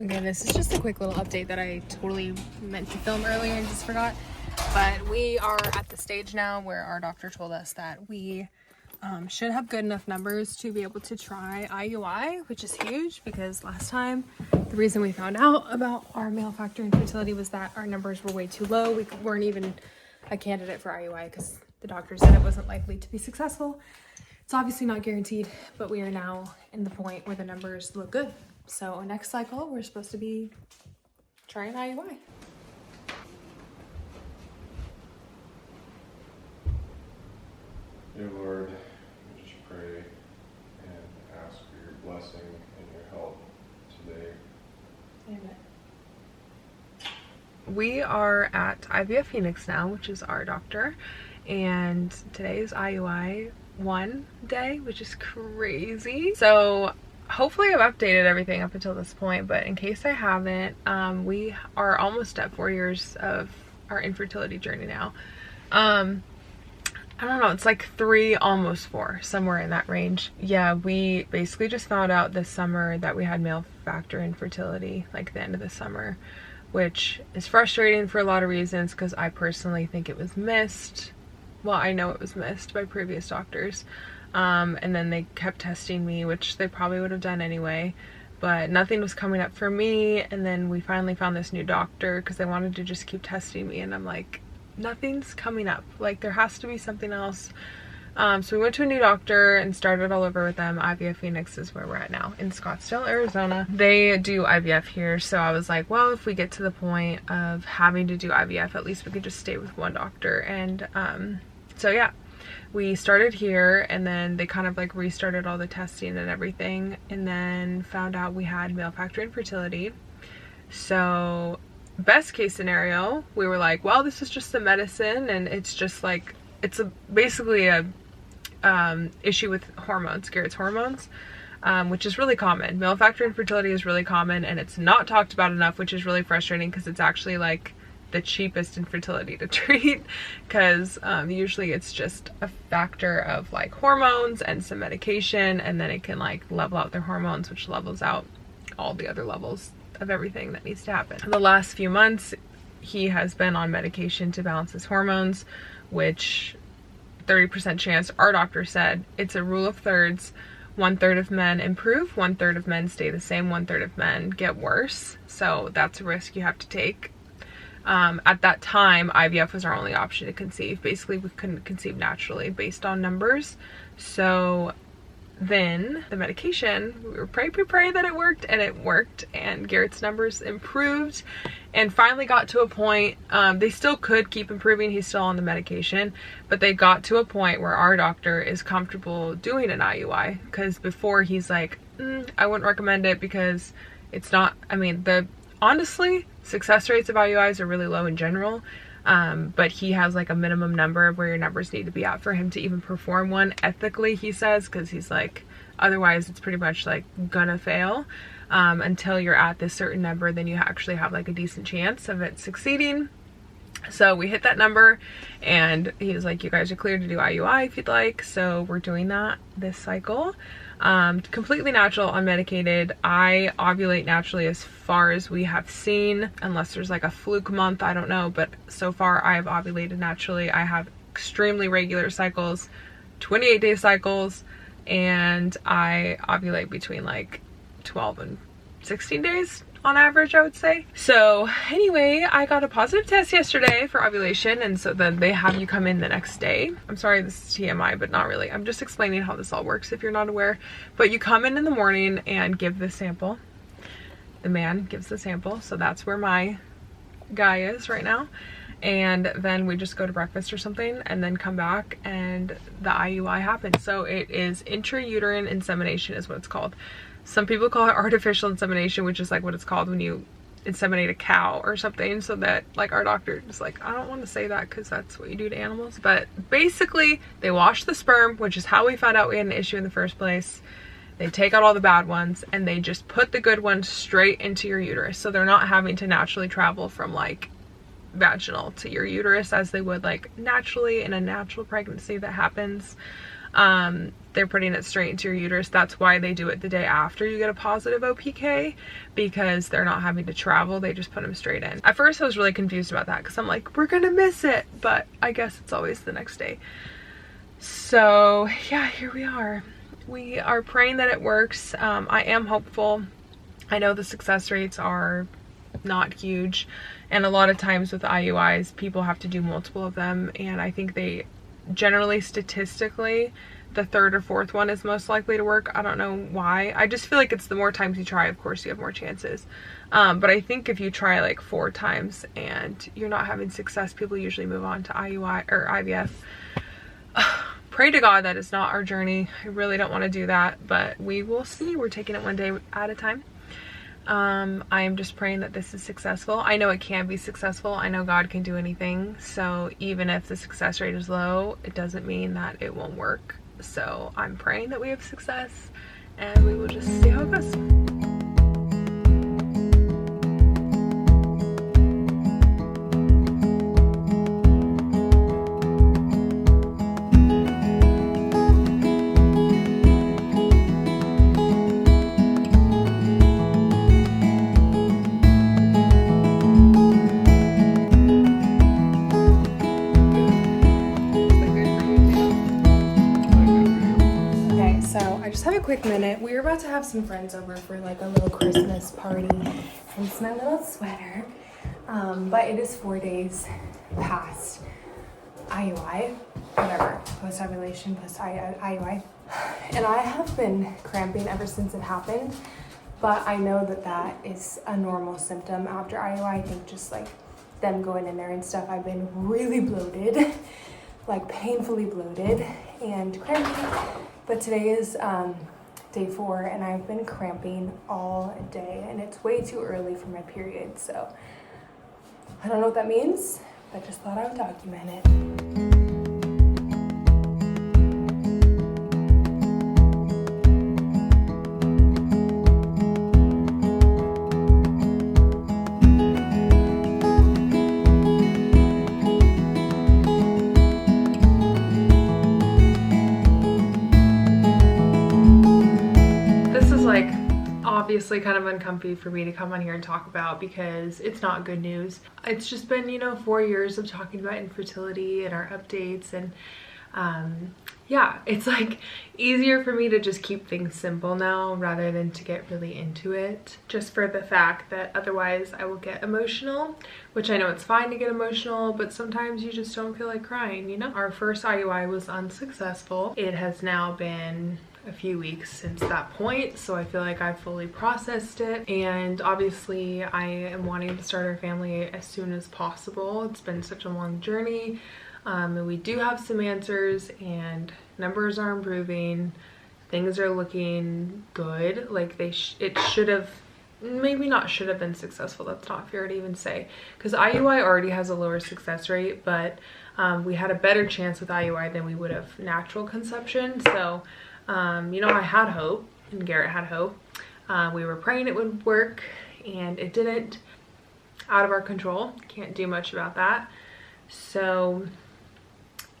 Okay, this is just a quick little update that I totally meant to film earlier and just forgot. But we are at the stage now where our doctor told us that we should have good enough numbers to be able to try IUI, which is huge because last time the reason we found out about our male factor infertility was that our numbers were way too low. We weren't even a candidate for IUI because the doctor said it wasn't likely to be successful. It's obviously not guaranteed, but we are now in the point where the numbers look good. So next cycle, we're supposed to be trying IUI. Dear Lord, we just pray and ask for your blessing and your help today. Amen. We are at IVF Phoenix now, which is our doctor, and today is IUI 1 day, which is crazy. So hopefully I've updated everything up until this point, but in case I haven't, we are almost at 4 years of our infertility journey now. I don't know, it's like 3, almost 4, somewhere in that range. Yeah, we basically just found out this summer that we had male factor infertility, like the end of the summer, which is frustrating for a lot of reasons because I personally think it was missed. Well, I know it was missed by previous doctors. And then they kept testing me, which they probably would have done anyway, but nothing was coming up for me. And then we finally found this new doctor because they wanted to just keep testing me, and I'm like, nothing's coming up, like there has to be something else. So we went to a new doctor and started all over with them. IVF Phoenix is where we're at now, in Scottsdale, Arizona. They do IVF here, so I was like, well, if we get to the point of having to do IVF, at least we could just stay with one doctor. And so yeah, we started here, and then they kind of like restarted all the testing and everything, and then found out we had male factor infertility. So best case scenario, we were like, well, this is just the medicine, and it's just like, it's basically a issue with hormones, Garrett's hormones, which is really common. Male factor infertility is really common, and it's not talked about enough, which is really frustrating because it's actually like the cheapest infertility to treat, because usually it's just a factor of like hormones and some medication, and then it can like level out their hormones, which levels out all the other levels of everything that needs to happen. The last few months he has been on medication to balance his hormones, which 30% chance, our doctor said it's a rule of thirds. 1/3 of men improve, 1/3 of men stay the same, 1/3 of men get worse. So that's a risk you have to take. At that time, IVF was our only option to conceive. Basically, we couldn't conceive naturally based on numbers. So then the medication, we were pray that it worked, and it worked, and Garrett's numbers improved and finally got to a point, they still could keep improving, he's still on the medication, but they got to a point where our doctor is comfortable doing an IUI, because before he's like, I wouldn't recommend it because it's not, I mean, honestly, success rates of IUIs are really low in general. But he has like a minimum number of where your numbers need to be at for him to even perform one ethically, he says, because he's like, otherwise it's pretty much like gonna fail. Until you're at this certain number, then you actually have like a decent chance of it succeeding. So we hit that number, and he was like, you guys are clear to do IUI if you'd like. So we're doing that this cycle. Completely natural, unmedicated. I ovulate naturally as far as we have seen, unless there's like a fluke month, I don't know, but so far I have ovulated naturally. I have extremely regular cycles, 28-day cycles, and I ovulate between like 12 and 16 days on average, I would say. So anyway, I got a positive test yesterday for ovulation, and so then they have you come in the next day. I'm sorry, this is TMI, but not really. I'm just explaining how this all works if you're not aware. But you come in the morning and give the sample. The man gives the sample, so that's where my guy is right now. And then we just go to breakfast or something, and then come back, and the IUI happens. So it is intrauterine insemination is what it's called. Some people call it artificial insemination, which is like what it's called when you inseminate a cow or something. So that, like, our doctor is like, I don't want to say that because that's what you do to animals. But basically, they wash the sperm, which is how we found out we had an issue in the first place. They take out all the bad ones, and they just put the good ones straight into your uterus. So they're not having to naturally travel from like vaginal to your uterus as they would like naturally in a natural pregnancy that happens. they're putting it straight into your uterus. That's why they do it the day after you get a positive OPK, because they're not having to travel. They just put them straight in. At first I was really confused about that because I'm like, we're gonna miss it, but I guess it's always the next day. So yeah, here we are. We are praying that it works. I am hopeful. I know the success rates are not huge, and a lot of times with IUIs people have to do multiple of them, and I think they generally, statistically, the third or fourth one is most likely to work. I don't know why. I just feel like it's the more times you try, of course, you have more chances. But I think if you try like 4 times and you're not having success, people usually move on to IUI or IVF. Pray to God that it's not our journey. I really don't want to do that, but we will see. We're taking it one day at a time. I am just praying that this is successful. I know it can be successful. I know God can do anything. So even if the success rate is low, it doesn't mean that it won't work. So I'm praying that we have success, and we will just see how it goes. Quick minute. We were about to have some friends over for like a little Christmas party, hence my little sweater. But it is 4 days past IUI, whatever, post-ovulation, post-IUI. And I have been cramping ever since it happened, but I know that that is a normal symptom after IUI. I think just like them going in there and stuff, I've been really bloated, like painfully bloated and crampy. But today is day 4, and I've been cramping all day, and it's way too early for my period, so I don't know what that means, but just thought I would document it. Obviously kind of uncomfy for me to come on here and talk about, because it's not good news. It's just been, you know, 4 years of talking about infertility and our updates, and yeah, it's like easier for me to just keep things simple now rather than to get really into it, just for the fact that otherwise I will get emotional, which I know it's fine to get emotional, but sometimes you just don't feel like crying, you know? Our first IUI was unsuccessful. It has now been a few weeks since that point, so I feel like I've fully processed it, and obviously I am wanting to start our family as soon as possible. It's been such a long journey, and we do have some answers, and numbers are improving, things are looking good. Like it should have, maybe not should have been successful, that's not fair to even say, because IUI already has a lower success rate, but we had a better chance with IUI than we would have natural conception. So you know, I had hope, and Garrett had hope. We were praying it would work, and it didn't. Out of our control. Can't do much about that. So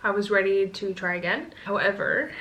I was ready to try again. However,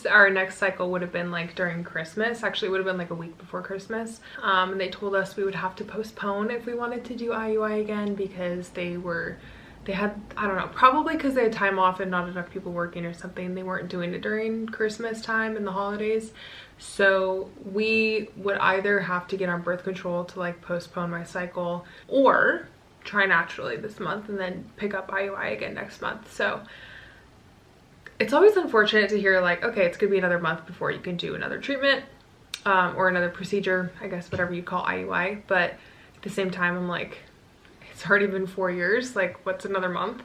our next cycle would have been like during Christmas. Actually, it would have been like a week before Christmas. And they told us we would have to postpone if we wanted to do IUI again, because they had, I don't know, probably because they had time off and not enough people working or something. They weren't doing it during Christmas time and the holidays. So we would either have to get on birth control to like postpone my cycle, or try naturally this month and then pick up IUI again next month. So it's always unfortunate to hear like, okay, it's gonna be another month before you can do another treatment or another procedure, I guess, whatever you call IUI. But at the same time, I'm like, it's already been 4 years, like what's another month?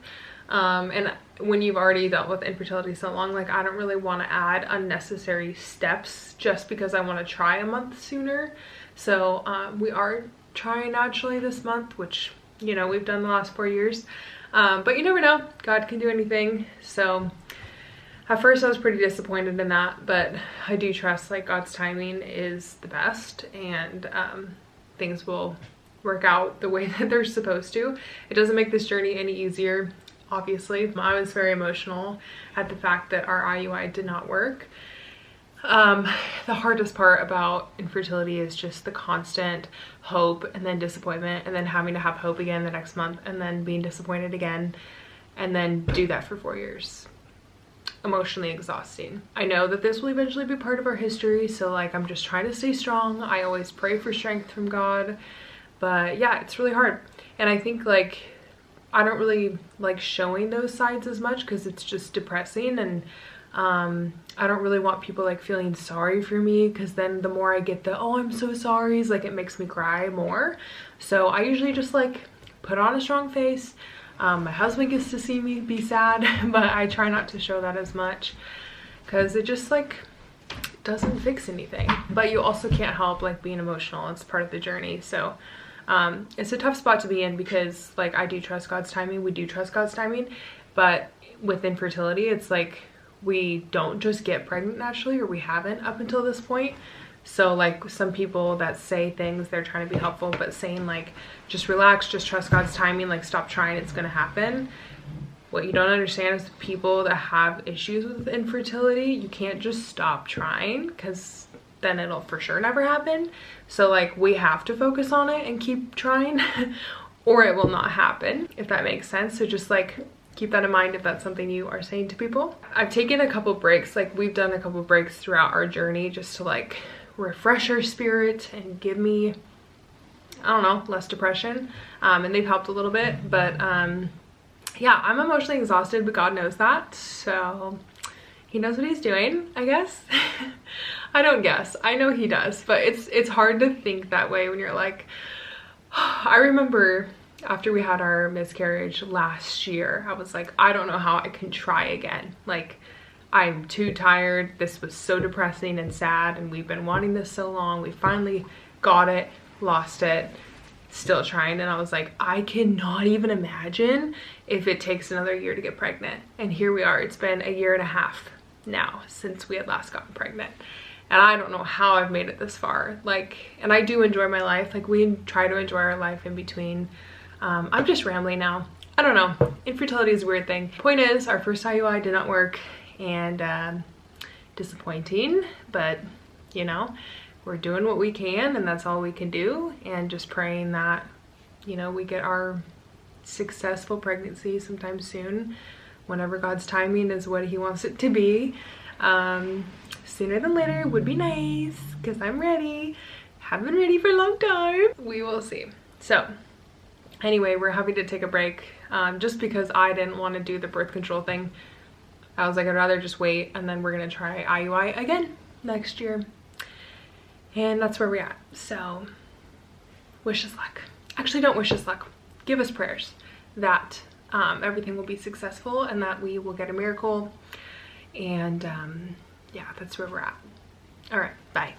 And when you've already dealt with infertility so long, like I don't really want to add unnecessary steps just because I want to try a month sooner. So we are trying naturally this month, which, you know, we've done the last 4 years. But you never know, God can do anything. So at first I was pretty disappointed in that, but I do trust like God's timing is the best, and things will work out the way that they're supposed to. It doesn't make this journey any easier. obviously. I was very emotional at the fact that our IUI did not work. The hardest part about infertility is just the constant hope and then disappointment, and then having to have hope again the next month, and then being disappointed again, and then do that for 4 years. Emotionally exhausting. I know that this will eventually be part of our history, so like I'm just trying to stay strong. I always pray for strength from God, but yeah, it's really hard. And I think like I don't really like showing those sides as much because it's just depressing, and I don't really want people like feeling sorry for me, because then the more I get the "oh, I'm so sorry," like it makes me cry more. So I usually just like put on a strong face. My husband gets to see me be sad, but I try not to show that as much because it just like doesn't fix anything. But you also can't help like being emotional. It's part of the journey. So it's a tough spot to be in, because like I do trust God's timing. We do trust God's timing, but with infertility, it's like we don't just get pregnant naturally, or we haven't up until this point. So like some people that say things, they're trying to be helpful, but saying like, just relax, just trust God's timing, like stop trying, it's gonna happen. What you don't understand is people that have issues with infertility, you can't just stop trying, because then it'll for sure never happen. So like we have to focus on it and keep trying or it will not happen, if that makes sense. So just like keep that in mind if that's something you are saying to people. I've taken a couple breaks, like we've done a couple breaks throughout our journey just to like refresh our spirit and give me, I don't know, less depression, and they've helped a little bit. But yeah, I'm emotionally exhausted, but God knows that, so he knows what he's doing, I guess. I don't guess, I know he does, but it's hard to think that way when you're like, I remember after we had our miscarriage last year, I was like, I don't know how I can try again. Like, I'm too tired. This was so depressing and sad, and we've been wanting this so long. We finally got it, lost it, still trying. And I was like, I cannot even imagine if it takes another year to get pregnant. And here we are. It's been a year and a half now since we had last gotten pregnant. And I don't know how I've made it this far. Like, and I do enjoy my life. Like, we try to enjoy our life in between. I'm just rambling now. I don't know. Infertility is a weird thing. Point is, our first IUI did not work, and disappointing, but you know, we're doing what we can, and that's all we can do, and just praying that, you know, we get our successful pregnancy sometime soon, whenever God's timing is what he wants it to be. Sooner than later would be nice, because I'm ready. Have been ready for a long time. We will see. So anyway, we're having to take a break just because I didn't want to do the birth control thing. I was like, I'd rather just wait, and then we're gonna try IUI again next year. And that's where we're at. So wish us luck. Actually, don't wish us luck. Give us prayers that everything will be successful and that we will get a miracle. And yeah, that's where we're at. All right, bye.